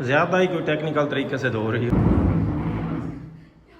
ज़्यादा ही कोई टेक्निकल तरीके से धो रही हो।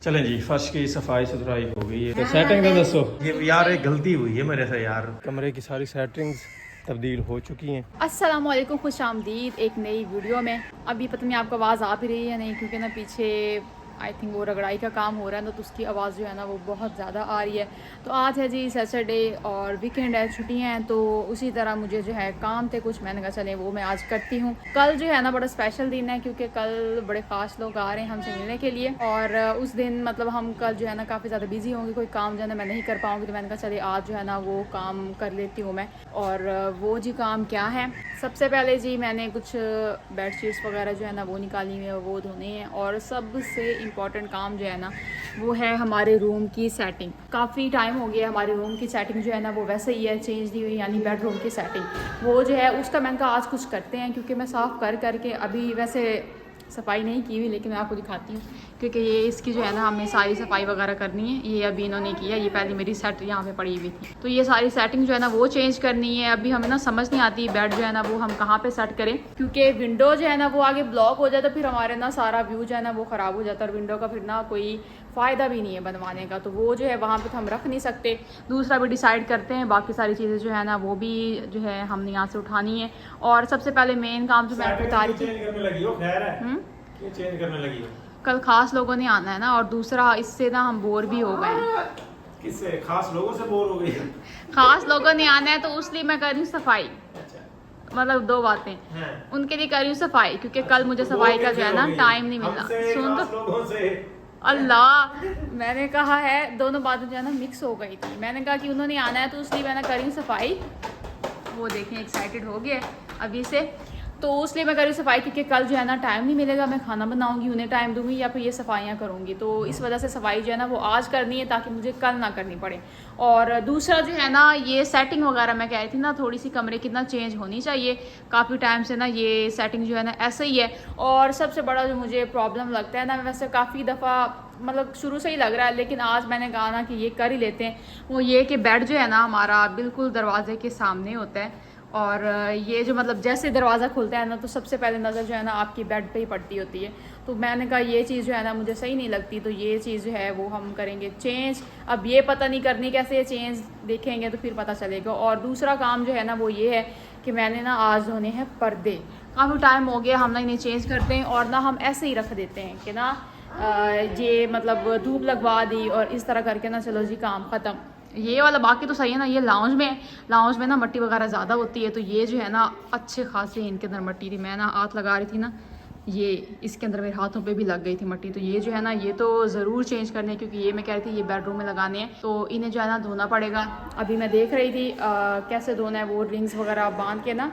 चलें जी, फर्श की सफाई सुथराई हो गई है तो सेटिंग तो दसो। ये यार एक गलती हुई है मेरे से यार, कमरे की सारी सेटिंग्स तब्दील हो चुकी हैं। अस्सलाम वालेकुम, खुश आमदीद एक नई वीडियो में। अभी पता नहीं आपको आवाज़ आ भी रही है नहीं, क्योंकि ना पीछे आई थिंक वो रगड़ाई का काम हो रहा है ना, तो उसकी आवाज़ जो है ना वो बहुत ज़्यादा आ रही है। तो आज है जी सैटरडे और वीकेंड है, छुट्टियाँ हैं, तो उसी तरह मुझे जो है काम थे कुछ, मैंने कहा चले वो मैं आज करती हूँ। कल जो है ना बड़ा स्पेशल दिन है, क्योंकि कल बड़े ख़ास लोग आ रहे हैं हमसे मिलने के लिए, और उस दिन मतलब हम कल जो है ना काफ़ी ज़्यादा बिजी होंगे, कोई काम जो है ना मैं नहीं कर पाऊँगी। तो मैंने कहा चले आज जो है ना वो काम कर लेती हूँ मैं। और वो जी काम क्या है, सबसे पहले जी मैंने कुछ बेडशीट्स वगैरह जो है ना वो निकाली हुई है, वो धोने हैं। और सबसे इम्पॉर्टेंट काम जो है ना वो है हमारे रूम की सेटिंग। काफ़ी टाइम हो गया हमारे रूम की सेटिंग जो है ना वो वैसे ही है, चेंज नहीं हुई, यानी बेडरूम की सेटिंग वो जो है उसका मैंने कहा आज कुछ करते हैं, क्योंकि मैं साफ़ कर करके अभी वैसे सफाई नहीं की हुई, लेकिन मैं आपको दिखाती हूँ, क्योंकि ये इसकी जो है ना हमें सारी सफाई वगैरह करनी है। ये अभी इन्होंने किया, ये पहले मेरी सेट यहाँ पे पड़ी हुई थी, तो ये सारी सेटिंग जो है ना वो चेंज करनी है। अभी हमें ना समझ नहीं आती बेड जो है ना वो हम कहाँ पे सेट करें, क्योंकि विंडो जो है ना वो आगे ब्लॉक हो जाता, फिर हमारे ना सारा व्यू जो है ना वो ख़राब हो जाता है, और विंडो का फिर ना कोई फ़ायदा भी नहीं है बनवाने का। तो वो जो है वहाँ पे तो हम रख नहीं सकते। दूसरा भी डिसाइड करते हैं, बाकी सारी चीज़ें जो है ना वो भी जो है हमने यहाँ से उठानी है। और सबसे पहले मेन काम जो मैं बता रही थी, चेंज करने लगी हो। कल खास लोगों ने आना है ना, और दूसरा इससे ना हम बोर भी हो गए हैं। किससे? खास लोगों से बोर हो गई? खास लोगों ने आना है तो उसलिए मैं कर रही हूँ सफाई। अच्छा। मतलब दो बातें हाँ। उनके लिए कर रही हूँ सफाई, क्योंकि कल मुझे सफाई का जो है ना टाइम नहीं मिला। सुन तो अल्लाह, मैंने कहा है दोनों बातें जो है ना मिक्स हो गई थी। मैंने कहा कि उन्होंने आना है तो इसलिए मैंने करी हूँ सफाई। वो देखें एक्साइटेड हो गया अभी से, तो इसलिए मैं कर रही हूँ सफाई, क्योंकि कल जो है ना टाइम नहीं मिलेगा, मैं खाना बनाऊंगी, उन्हें टाइम दूंगी, या फिर ये सफाइयाँ करूँगी। तो इस वजह से सफाई जो है ना वो आज करनी है, ताकि मुझे कल ना करनी पड़े। और दूसरा जो है ना ये सेटिंग वगैरह मैं कह रही थी ना, थोड़ी सी कमरे की ना चेंज होनी चाहिए। काफ़ी टाइम से ना ये सेटिंग जो है ना ऐसे ही है। और सबसे बड़ा जो मुझे प्रॉब्लम लगता है ना, वैसे काफ़ी दफ़ा मतलब शुरू से ही लग रहा है, लेकिन आज मैंने कहा ना कि ये कर ही लेते हैं, वो ये कि बेड जो है ना हमारा बिल्कुल दरवाजे के सामने होता है। और ये जो मतलब जैसे दरवाज़ा खुलता है ना, तो सबसे पहले नज़र जो है ना आपकी बेड पे ही पड़ती होती है। तो मैंने कहा ये चीज़ जो है ना मुझे सही नहीं लगती, तो ये चीज़ जो है वो हम करेंगे चेंज। अब ये पता नहीं करनी कैसे, ये चेंज देखेंगे तो फिर पता चलेगा। और दूसरा काम जो है ना वो ये है कि मैंने ना आज धोने हैं पर्दे। काफ़ी टाइम हो गया हम ना इन्हें चेंज करते हैं, और ना हम ऐसे ही रख देते हैं कि ना ये मतलब धूप लगवा दी और इस तरह करके ना चलो जी काम ख़त्म। ये वाला बाकी तो सही है ना। ये लाउंज में ना मट्टी वगैरह ज़्यादा होती है, तो ये जो है ना अच्छे खासे इनके अंदर मट्टी थी। मैं ना हाथ लगा रही थी ना, ये इसके अंदर मेरे हाथों पे भी लग गई थी मट्टी। तो ये जो है ना ये तो ज़रूर चेंज करने हैं, क्योंकि ये मैं कह रही थी ये बेडरूम में लगाने हैं, तो इन्हें जो है ना धोना पड़ेगा। अभी मैं देख रही थी कैसे धोना है, वो रिंग्स वगैरह बांध के ना।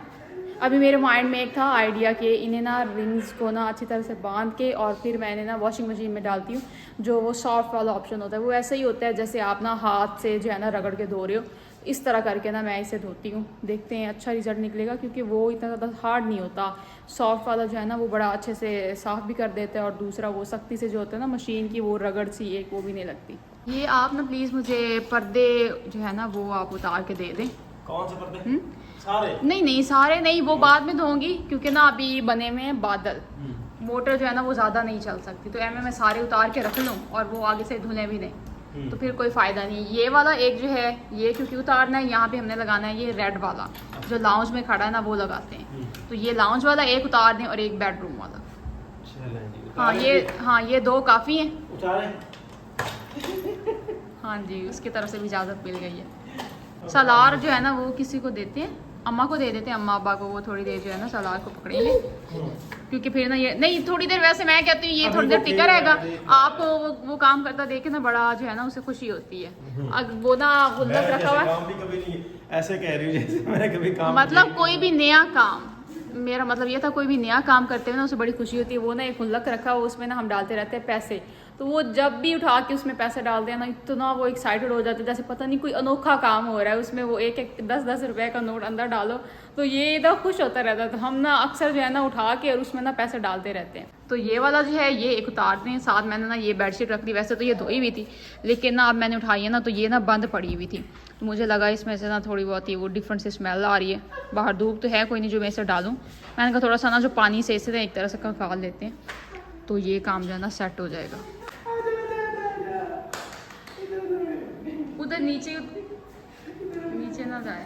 अभी मेरे माइंड में एक था आइडिया कि इन्हें ना रिंग्स को ना अच्छी तरह से बांध के और फिर मैंने ना वॉशिंग मशीन में डालती हूँ। जो वो सॉफ्ट वाला ऑप्शन होता है वो ऐसा ही होता है, जैसे आप ना हाथ से जो है ना रगड़ के धो रहे हो, इस तरह करके ना मैं इसे धोती हूँ। देखते हैं अच्छा रिजल्ट निकलेगा, क्योंकि वो इतना ज़्यादा हार्ड नहीं होता। सॉफ्ट वाला जो है ना वो बड़ा अच्छे से साफ़ भी कर देता है, और दूसरा वो सख्ती से जो होता है ना मशीन की वो रगड़ सी एक वो भी नहीं लगती। ये आप ना प्लीज़ मुझे पर्दे जो है ना वो आप उतार के दे दें। कौन से पर्दे? सारे? नहीं सारे नहीं, वो बाद में धोऊंगी, क्योंकि ना अभी बने में हैं बादल, मोटर जो है ना वो ज़्यादा नहीं चल सकती, तो ऐसे मैं सारे उतार के रख लूँ और वो आगे से धुले भी दें, तो फिर कोई फ़ायदा नहीं। ये वाला एक जो है ये क्योंकि उतारना है, यहाँ पे हमने लगाना है ये रेड वाला जो लाउंज में खड़ा है ना वो लगाते हैं, तो ये लाउंज वाला एक उतार दें और एक बेडरूम वाला। हाँ ये दो काफ़ी हैं। हाँ जी, उसकी तरफ से भी इजाज़त मिल गई है। सलार जो है ना वो किसी को देते हैं, अम्मा को दे देते हैं, अम्मा अब्बा को, वो थोड़ी देर जो है ना सलार को पकड़ेंगे, क्योंकि फिर ना ये नहीं थोड़ी देर, वैसे मैं कहती हूँ ये थोड़ी देर टिका रहेगा, आपको वो काम करता देखे ना बड़ा जो है ना उसे खुशी होती है। अब वो ना गुल्लक रखा हुआ है, ऐसे कह रही हूँ जैसे मैंने कभी काम मतलब कोई भी नया काम, मेरा मतलब ये था कोई भी नया काम करते हुए ना उसे बड़ी खुशी होती है। वो ना एक गुल्लक रखा हुआ उसमें ना हम डालते रहते हैं पैसे, तो वो जब भी उठा के उसमें पैसे डालते हैं ना, इतना वो एक्साइटेड हो जाते हैं जैसे पता नहीं कोई अनोखा काम हो रहा है उसमें। वो एक 10-10 रुपए का नोट अंदर डालो तो ये इतना खुश होता रहता है। तो हम ना अक्सर जो है ना उठा के और उसमें ना पैसे डालते रहते हैं। तो ये वाला जो है ये एक उतारते हैं। साथ मैंने ना ये बेडशीट रख दी, वैसे तो ये धोई हुई थी लेकिन ना अब मैंने उठाई है ना तो ये ना बंद पड़ी हुई थी। तो मुझे लगा इसमें से ना थोड़ी बहुत ही वो डिफरेंट सी स्मेल आ रही है। बाहर धूप तो है कोई नहीं जो मैं इसे डालूँ। मैंने कहा थोड़ा सा ना जो पानी से इसे एक तरह से निकाल लेते हैं तो ये काम जो है ना सेट हो जाएगा। उधर नीचे नीचे ना जाए।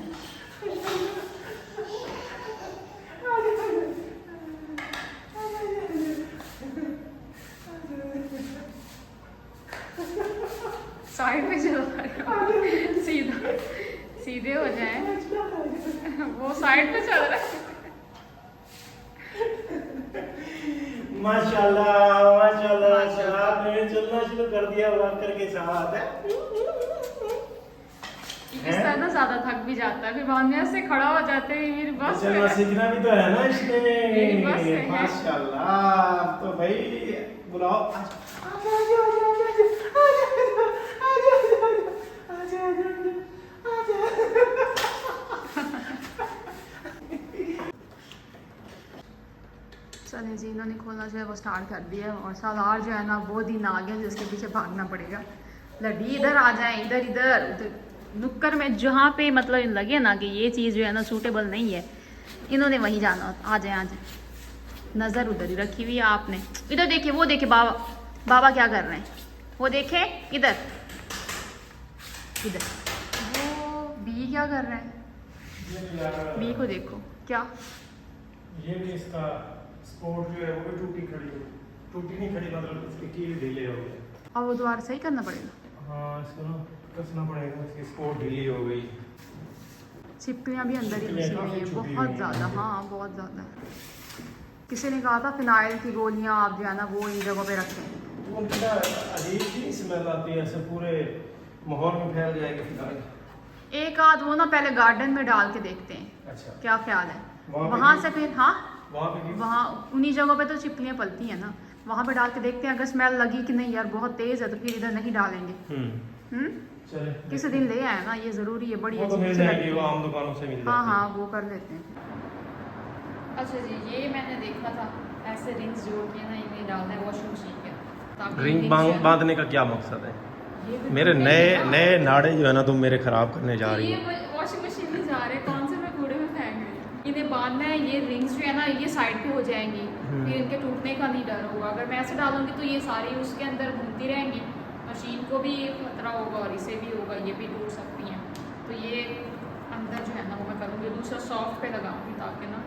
साइड में चलो सीधा सीधे हो जाए। वो साइड पे चल रहा है। माशाल्लाह माशाल्लाह मैंने चलना शुरू कर दिया वॉकर के साथ। इस तरह ना ज्यादा थक भी जाता है फिर बाद में ऐसे खड़ा हो जाते हैं। मेरी बस चलना सीखना भी तो है ना इसमें। मेरी बस है। माशाल्लाह तो भाई बुलाओ। चले जी, इन्होंने खोलना जो है वो स्टार्ट कर दिया और सालार जो है ना वो दिन आ गया जिसके पीछे भागना पड़ेगा। लड्डी इधर आ जाए, इधर इधर उधर नुक्कड़ में जहाँ पे मतलब लगे ना कि ये चीज़ जो है ना सूटेबल नहीं है, इन्होंने वहीं जाना। आ जाए आ जाए। नज़र उधर ही रखी हुई है आपने। इधर देखिए, वो देखिए बाबा, बाबा क्या कर रहे हैं वो देखे। इधर इधर वो बी क्या कर रहे हैं। बी को देखो क्या, ये भी इसका स्पोर्ट जो है वो भी टूटी नहीं खड़ी मतलब इसकी कील ढीले हो गए। अब वो दोबारा सही करना पड़ेगा। हाँ इसको ना कसना पड़ेगा, इसकी स्पोर्ट ढीली हो गई। छिपकलियाँ भी अंदर ही घुसी हुई है बहुत ज़्यादा। हाँ बहुत ज़्यादा। किसी ने कहा था फिनाइल की गोलियाँ आप जो है ना वो इन जगहों पे रखें। वो क्या अजीब सी स्मेल आती है, ऐसे पूरे माहौल में फैल जाएगी फिनाइल। एक आध वो ना पहले गार्डन में डाल के देखते हैं। अच्छा क्या ख्याल है वहाँ वहाँ से फिर। हाँ वहाँ उन्हीं जगहों पे तो छिपकलियाँ पलती हैं ना, वहाँ पे डाल के देखते हैं। अगर स्मेल लगी कि नहीं यार बहुत तेज़ है तो फिर इधर नहीं डालेंगे। चले किसी दिन ले आए ना, ये ज़रूरी है। बड़ी वो तो मिल जाएगी, वो आम दुकानों से मिल जाती है। हाँ हाँ वो कर लेते हैं। अच्छा जी, ये मैंने देखा था ऐसे रिंग्स जोड़ के ना इन्हें डालना है वॉशिंग मशीन के ताकि रिंग बांधने का क्या मकसद है? ये भी मेरे नए नाड़े जो है ना तुम मेरे खराब करने जा रही ये हो। वॉशिंग मशीन में जा रहे हैं, कौन से मैं कूड़े में फेंक रही हूँ। इन्हें बांधना है। ये रिंग्स जो है ना ये साइड पे हो जाएंगी, फिर इनके टूटने का नहीं डर होगा। अगर मैं ऐसे डालूंगी तो ये सारी उसके अंदर घूमती रहेंगी, मशीन को भी खतरा होगा और इसे भी होगा, ये भी टूट सकती हैं। तो ये अंदर जो है ना वो मैं करूँगी, दूसरा सॉफ्ट पे लगाऊंगी ताकि ना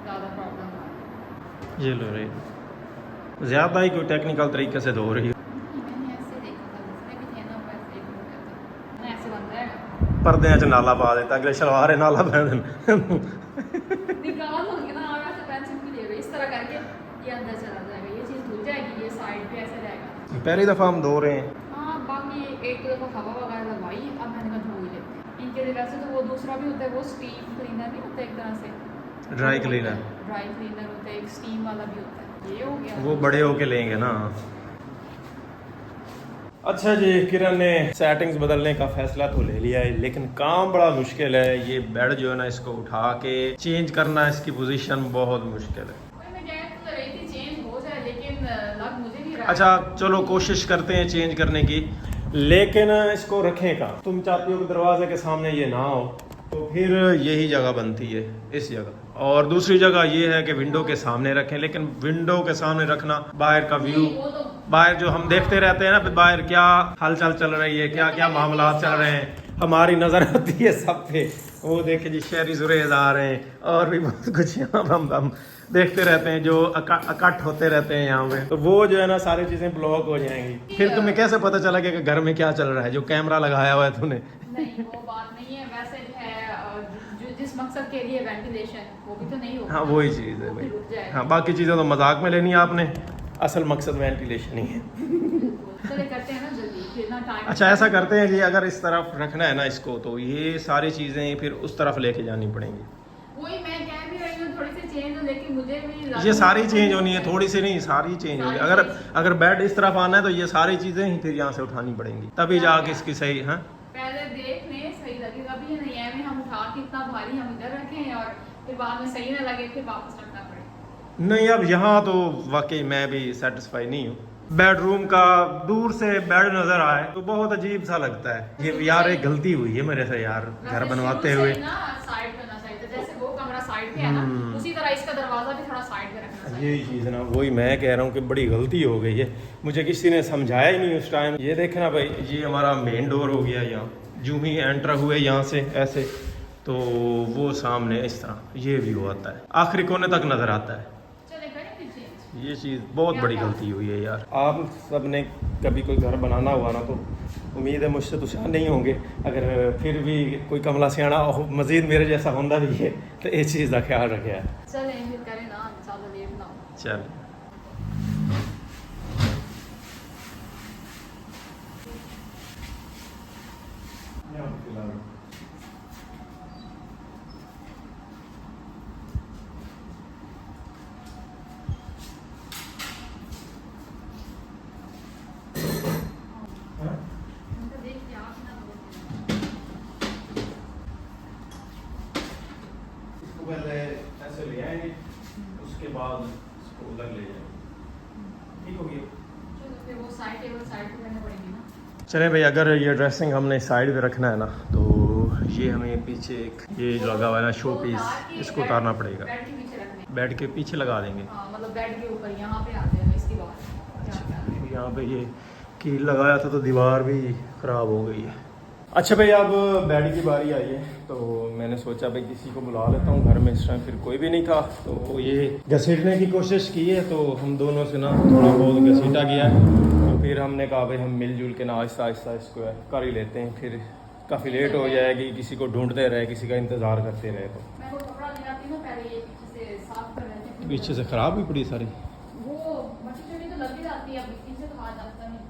ज़्यादा प्रॉब्लम ना आए। ये लो रे, ज़्यादा ही कोई टेक्निकल तरीके से धो रही हो। मैंने ऐसे देखा था, जिसने भी थे ना वो ऐसे ही हो गया था। मैंने ऐसे बन जाएगा, पर्दे च नाला पा देता, अगले शलवार नाला पा देन। निकाल होंगे ना। आप ऐसे पेंसिल भी ले इस तरह करके ये अंदर चला जाएगा, ये चीज़ धुल जाएगी, ये साइड पे ऐसे रहेगा। पहली दफ़ा हम धो रहे हैं। हाँ बाकी एक दफ़ा हवा वगैरह लगवाई, अब मैंने कहा धो ही लेते हैं। इनके लिए वैसे तो वो दूसरा भी होता है, वो स्टीम क्लीनर नहीं होता एक तरह से, ड्राई क्लीनर होता है, एक स्टीम वाला भी होता है। ये हो गया वो बड़े होके लेंगे ना। अच्छा जी, किरण ने सेटिंग्स बदलने का फैसला तो ले लिया है लेकिन काम बड़ा मुश्किल है। ये बेड जो है ना इसको उठा के चेंज करना, इसकी पोजीशन बहुत मुश्किल है। मैं कह तो रही थी चेंज हो जाए लेकिन लग मुझे नहीं रहा। अच्छा चलो कोशिश करते हैं चेंज करने की, लेकिन इसको रखें कहाँ? तुम चाहती हो कि दरवाजे के सामने ये ना हो तो फिर यही जगह बनती है, इस जगह। और दूसरी जगह ये है कि विंडो के सामने रखें, लेकिन विंडो के सामने रखना बाहर का व्यू, बाहर जो हम देखते रहते हैं ना बाहर क्या हलचल चल रही है, क्या क्या मामला चल रहे हैं, हमारी नजर आती है सब पे। वो देखे जी शहरी जुरेज आ रहे हैं और भी बहुत कुछ यहाँ हम देखते रहते हैं जो इकट्ठ होते रहते हैं यहाँ पे। तो वो जो है ना सारी चीजें ब्लॉक हो जाएंगी। फिर तुम्हें कैसे पता चला कि घर में क्या चल रहा है जो कैमरा लगाया हुआ है तूने? नहीं वो बात नहीं है, वैसे जो है जो जिस मकसद के लिए वेंटिलेशन वो भी तो नहीं होगा। हाँ वही चीज़ है भाई। हाँ बाकी चीज़ें तो मजाक में लेनी है आपने, असल मकसद वेंटिलेशन ही है। चले करते हैं ना जल्दी, फिर ना टाइम। अच्छा ऐसा करते हैं जी, अगर इस तरफ रखना है ना इसको तो ये सारी चीज़ें फिर उस तरफ लेके जानी पड़ेंगी। वही मैं कह भी रही हूँ थोड़ी सी चेंज हो, लेकिन मुझे भी ये सारी चेंज होनी है, थोड़ी सी नहीं, सारी चेंज होगी। अगर बेड इस तरफ आना है तो ये सारी चीजें ही फिर यहाँ से उठानी पड़ेंगी, तभी जाके इसकी सही। हाँ, पहले देख लें सही लगेगा भी नहीं है, में हम उठा के इतना भारी हम इधर रखें और फिर बाद में सही ना लगे फिर वापस रखना पड़े। नहीं अब यहाँ तो वाकई मैं भी सेटिस्फाई नहीं हूँ। बेडरूम का दूर से बेड नजर आए तो बहुत अजीब सा लगता है। ये यार एक गलती हुई है मेरे से यार, घर बनवाते हुए। साइड करना चाहिए, जैसे वो कमरा साइड पे है ना, उसी तरह इसका दरवाजा भी थोड़ा साइड पे रखना चाहिए। यही चीज़ ना, वही मैं कह रहा हूँ कि बड़ी गलती हो गई है, मुझे किसी ने समझाया ही नहीं उस टाइम। ये देखना भाई, ये हमारा मेन डोर हो गया यहाँ, यूं ही एंटर हुए यहाँ से ऐसे तो वो सामने इस तरह ये व्यू आता है, आखिरी कोने तक नजर आता है। चले करें फिर चेंज। ये चीज़ बहुत बड़ी गलती हुई है यार। आप सब ने कभी कोई घर बनाना हुआ ना तो उम्मीद है मुझसे तो शान नहीं होंगे, अगर फिर भी कोई कमला सियाना मजीद मेरे जैसा होंदा भी है तो इस चीज़ का ख्याल रखे। चले फिर करें ना, ज़्यादा लेट ना हो। चल देख के आप ना इसको पहले ऐसे ले आएंगे, उसके बाद इसको उधर ले जाएंगे, ठीक हो गया। चलो फिर वो साइड टेबल साइड पे करने पड़ेंगे ना। चले भाई, अगर ये ड्रेसिंग हमने साइड पे रखना है ना तो ये हमें पीछे एक ये लगा हुआ है ना शो पीस, इसको उतारना पड़ेगा। बेड के पीछे रखने, बेड के पीछे लगा देंगे। हाँ मतलब बेड के ऊपर यहाँ पे आते हैं इसकी बात। यहाँ पे ये कील लगाया था तो दीवार भी ख़राब हो गई है। अच्छा भाई, अब बेड की बारी आई है तो मैंने सोचा भाई किसी को बुला लेता हूँ, घर में इस टाइम फिर कोई भी नहीं था तो ये घसीटने की कोशिश की है, तो हम दोनों से ना थोड़ा बहुत घसीटा गया है, तो फिर हमने कहा भाई हम मिलजुल के ना आहिस्ता आहिस्ता इसको कर ही लेते हैं, फिर काफ़ी लेट हो जाएगी, किसी को ढूंढते रहे, किसी का इंतज़ार करते रहे। तो मैं वो कपड़ा ले आती हूँ पहले, ये पीछे से साफ कर लेते हैं। पीछे से ख़राब भी पड़ी सारी। वो मट्टी चुनी तो लग ही जाती है, अब पीछे तो हाथ जाता नहीं।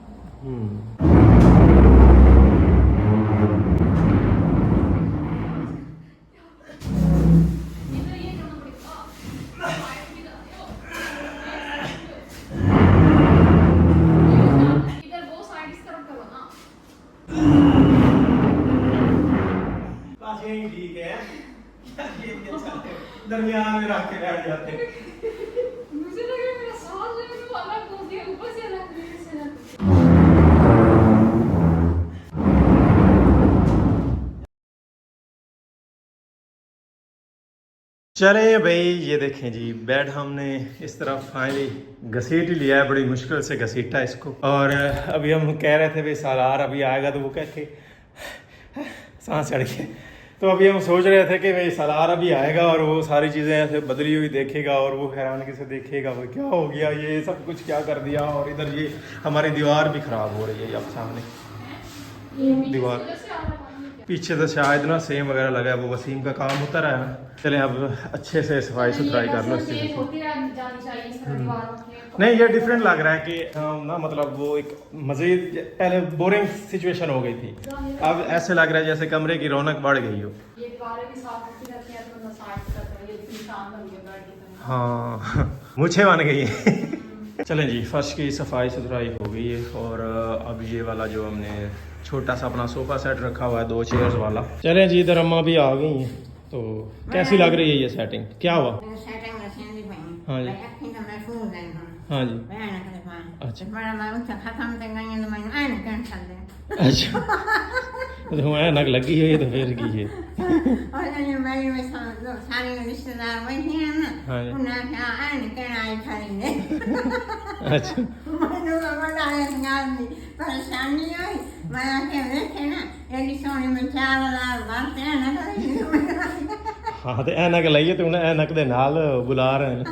इधर ये करना पड़ेगा, साइड भी जाते हो। इधर वो साइड इस तरफ करो ना। ठीक है, दरमियान में रख के बैठ जाते। मुझे लगा मेरा सांस जो है वो अलग हो गया, ऊपर से अलग नीचे से अलग। चले भाई, ये देखें जी बेड हमने इस तरफ फाइनली घसीट ही लिया है, बड़ी मुश्किल से घसीटा इसको। और अभी हम कह रहे थे भाई सालार अभी आएगा तो वो कहते सांस चढ़ के, तो अभी हम सोच रहे थे कि भाई सालार अभी आएगा और वो सारी चीज़ें ऐसे बदली हुई देखेगा और वो हैरानगी से देखेगा भाई क्या हो गया, ये सब कुछ क्या कर दिया। और इधर ये हमारी दीवार भी ख़राब हो रही है अब सामने दीवार, पीछे से शायद ना सेम वगैरह लगा है, वो वसीम का काम होता रहा है ना। चले अब अच्छे से सफाई सुथराई कर लो इस चीज़ की। नहीं ये डिफरेंट लग रहा है कि ना मतलब वो एक मज़ीद पहले बोरिंग सिचुएशन हो गई थी, अब ऐसे लग रहा है जैसे कमरे की रौनक बढ़ गई हो। ये दीवारें भी साफ रखी रहती हैं तो साइड करते हैं, ये भी निशान बन गया बेड की। हाँ मुझे बन गई है। चलें जी, फर्श की सफाई सुथराई हो गई है और अब ये वाला जो हमने छोटा सा अपना सोफा सेट रखा हुआ है 2 चेयर्स वाला। चलें जी, इधर अम्मा भी आ गई हैं, तो कैसी लग रही है ये सेटिंग, क्या हुआ? हाँ जी, हाँ जी, अच्छा अच्छा, तो हमारे नक लगी हुई है तो फिर की है। अच्छा परेशानी हुई मैं आके देखे ना एडी सोनी में 4000 बातें हैं ना। हाँ तो ऐनक लाइए तो उन्हें ऐनक दे नाल बुला रहे हैं।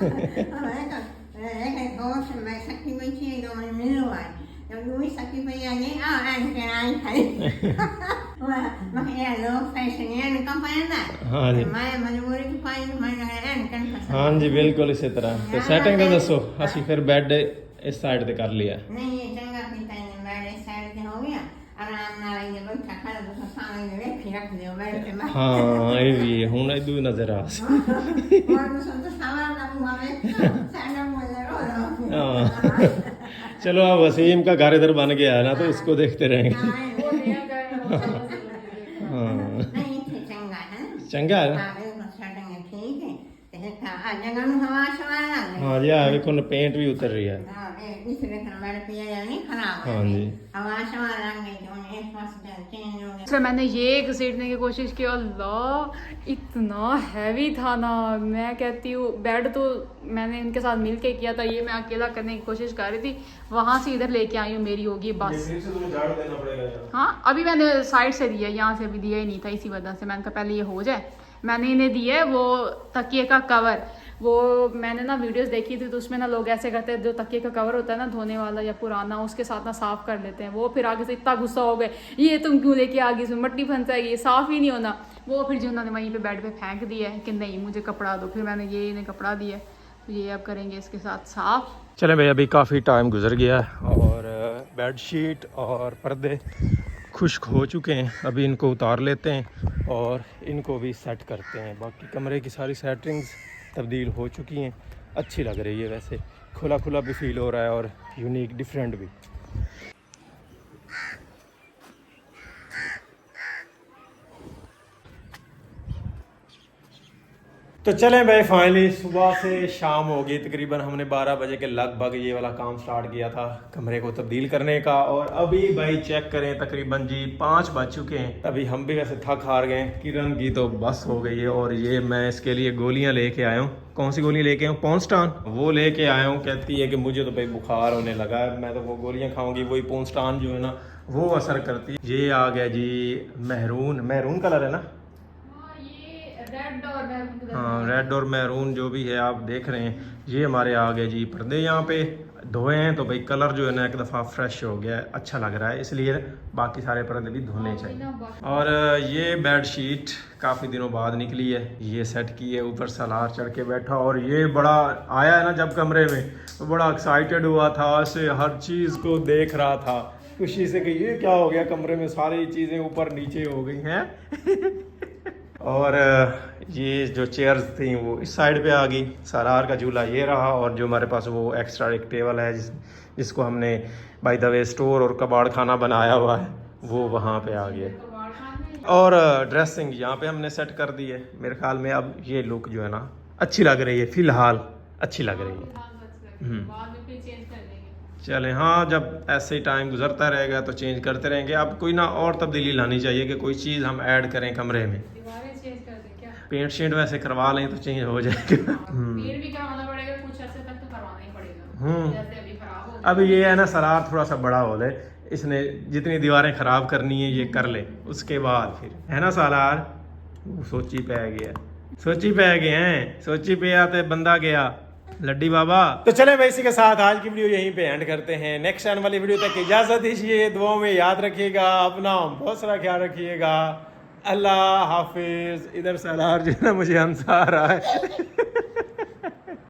मैं सखी बैठी है, मैं मिलू आई तो वो सखी भैया ने एन के आई खाई मैं ये लोग फैशन एन का पहनना। हाँ जी, मैं मजबूरी की पाई मैंने एन कर पसंद। हाँ जी बिल्कुल इसी तरह। तो सेटिंग तो दसो, असि फिर बेड इस साइड ते कर लिया। नहीं ये चंगा पीता है, बैठ इस साइड से हो गया आराम नाल ये बैठा खड़ा तो सामने देखे के रख दियो बैठ पे मैं हाँ ये भी है हुन इदू नजर आ और सुन तो सामान ना मुंह में साना मुंह रो हाँ। चलो अब वसीम का घर इधर बन गया है ना तो उसको देखते रहेंगे वो नया घर है, वो समझ लो। हाँ नहीं थे चंगा है चंगा है ना हाँ बिल्कुल सेटिंग ठीक है ते आ जगह नु हवा शवा लग हाँ जी आगे को पेंट भी उतर रही है हाँ इस देखना मेरे पिया यार नहीं खराब है हाँ जी हवा शवा लग गई तो एक पास चेंज हो गया फिर मैंने ये घसीटने की कोशिश की, अल्लाह इतना हैवी था ना। मैं कहती हूँ बेड तो मैंने इनके साथ मिल के किया था, ये मैं अकेला करने की कोशिश कर रही थी। वहाँ से इधर लेके आई हूँ, मेरी होगी बस। हाँ अभी मैंने साइड से दिया, यहाँ से अभी दिया ही नहीं था, इसी वजह से मैंने कहा पहले ये हो जाए। मैंने इन्हें दिया है वो तकिए का कवर, वो मैंने ना वीडियोस देखी थी तो उसमें ना लोग ऐसे करते हैं, जो तकिए का कवर होता है ना धोने वाला या पुराना, उसके साथ ना साफ कर लेते हैं। वो फिर आगे से इतना गुस्सा हो गए, ये तुम क्यों लेके आ गई, इसमें मट्टी फंस जाएगी, साफ ही नहीं होना। वो फिर जो उन्होंने वहीं पे बेड पे फेंक दिया है कि नहीं मुझे कपड़ा दो, फिर मैंने ये इन्हें कपड़ा दिया, तो ये अब करेंगे इसके साथ साफ। चलें भाई अभी काफ़ी टाइम गुजर गया है और बेडशीट और पर्दे खुश्क हो चुके हैं। अभी इनको उतार लेते हैं और इनको भी सेट करते हैं। बाकी कमरे की सारी सेटिंग्स तब्दील हो चुकी हैं, अच्छी लग रही है, वैसे खुला खुला भी फील हो रहा है और यूनिक डिफरेंट भी। तो चलें भाई फाइनली सुबह से शाम हो गई, तकरीबन हमने 12 बजे के लगभग ये वाला काम स्टार्ट किया था कमरे को तब्दील करने का। और अभी भाई चेक करें तकरीबन जी 5 बज चुके हैं। अभी हम भी वैसे थक हार गए, किरण की तो बस हो गई है। और ये मैं इसके लिए गोलियां लेके आया हूँ। कौन सी गोलियां लेके आया हूँ? पोंस्टान वो लेके आया हूँ। कहती है कि मुझे तो भाई बुखार होने लगा है, मैं तो वो गोलियां खाऊंगी, वही पोंस्टान जो है ना वो असर करती है। ये आ गया जी महरून, महरून कलर है ना, रेड और मैरून, हाँ रेड और मैरून जो भी है आप देख रहे हैं। ये हमारे आ गए जी पर्दे, यहाँ पे धोए हैं तो भाई कलर जो है ना एक दफ़ा फ्रेश हो गया है, अच्छा लग रहा है, इसलिए बाकी सारे पर्दे भी धोने चाहिए। और ये बेड शीट काफ़ी दिनों बाद निकली है, ये सेट की है, ऊपर सलार चढ़ के बैठा। और ये बड़ा आया है ना जब कमरे में तो बड़ा एक्साइटेड हुआ था, ऐसे हर चीज़ को देख रहा था खुशी से कि ये क्या हो गया, कमरे में सारी चीज़ें ऊपर नीचे हो गई हैं। और ये जो चेयर्स थी वो इस साइड पे आ गई, सरार का झूला ये रहा। और जो हमारे पास वो एक्स्ट्रा एक टेबल है जिसको हमने बाय द वे स्टोर और कबाड़ खाना बनाया हुआ है, वो वहाँ पे आ गया। और ड्रेसिंग यहाँ पे हमने सेट कर दी है। मेरे ख्याल में अब ये लुक जो है ना अच्छी लग रही है, फ़िलहाल अच्छी लग रही है। चले हाँ, जब ऐसे ही टाइम गुजरता रहेगा तो चेंज करते रहेंगे। अब कोई ना और तब्दीली लानी चाहिए कि कोई चीज़ हम ऐड करें कमरे में। पेंट शेंट वैसे करवा लें तो चेंज हो जाएगा। पेंट भी करवाना पड़ेगा, कुछ ऐसे तक तो करवाना ही पड़ेगा, जैसे अभी खराब हो। अब ये है ना सरार थोड़ा सा बड़ा हो ले, इसने जितनी दीवारें खराब करनी है ये कर ले, उसके बाद फिर है ना सरार। सोची पे गया, सोची पे गए हैं, सोची पे आते बंदा गया लड्डी बाबा। तो चले भाई इसी के साथ आज की वीडियो यहीं पे एंड करते हैं। नेक्स्ट आने वाली वीडियो तक इजाजत दीजिए, दुआओं में याद रखिएगा, अपना बहुत सारा ख्याल रखिएगा। अल्लाह हाफिज। इधर सलार जो है ना मुझे हंसा रहा है।